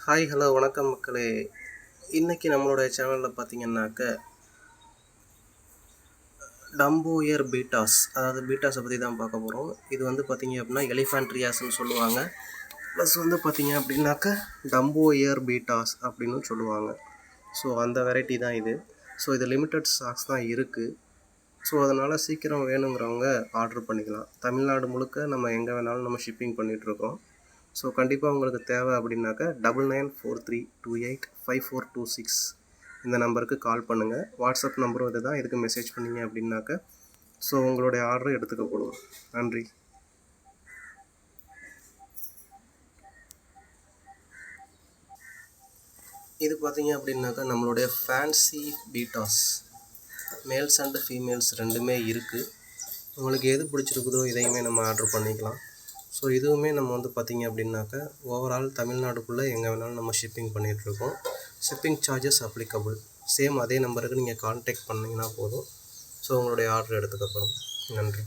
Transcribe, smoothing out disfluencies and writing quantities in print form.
Hi hello வணக்கம் மக்களே. இன்றைக்கி நம்மளுடைய சேனலில் பார்த்தீங்கன்னாக்க டம்போயர் பீட்டாஸ், அதாவது பீட்டாஸை பற்றி தான் பார்க்க போகிறோம். இது வந்து பார்த்திங்க அப்படின்னா எலிஃபேண்ட்ரியாஸ்ன்னு சொல்லுவாங்க. ப்ளஸ் வந்து பார்த்திங்க அப்படின்னாக்க டம்போயர் பீட்டாஸ் அப்படின்னு சொல்லுவாங்க. ஸோ அந்த வெரைட்டி தான் இது. ஸோ இது லிமிட்டட் ஸ்டாக்ஸ் தான் இருக்குது. ஸோ அதனால் சீக்கிரம் வேணுங்கிறவங்க ஆர்டர் பண்ணிக்கலாம். தமிழ்நாடு முழுக்க நம்ம எங்கே வேணாலும் நம்ம ஷிப்பிங் பண்ணிகிட்ருக்கோம். ஸோ கண்டிப்பாக உங்களுக்கு தேவை அப்படின்னாக்கா 9943285426 இந்த நம்பருக்கு கால் பண்ணுங்கள். வாட்ஸ்அப் நம்பரும் இது தான். இதுக்கு மெசேஜ் பண்ணிங்க அப்படின்னாக்கா ஸோ உங்களுடைய ஆர்டர் எடுத்துக்கப்படும். நன்றி. இது பார்த்தீங்க அப்படின்னாக்கா நம்மளுடைய fancy betas, males and females ரெண்டுமே இருக்குது. உங்களுக்கு எது பிடிச்சிருக்குதோ இதையுமே நம்ம ஆர்டர் பண்ணிக்கலாம். ஸோ இதுவுமே நம்ம வந்து பார்த்திங்க அப்படின்னாக்கா ஓவரால் தமிழ்நாடுக்குள்ளே எங்கே வேணாலும் நம்ம ஷிப்பிங் பண்ணிகிட்ருக்கோம். Shipping charges applicable. சேம் அதே நம்பருக்கு நீங்கள் கான்டாக்ட் பண்ணிங்கன்னா போதும். ஸோ உங்களுடைய ஆர்டர் எடுத்துக்கப்படும். நன்றி.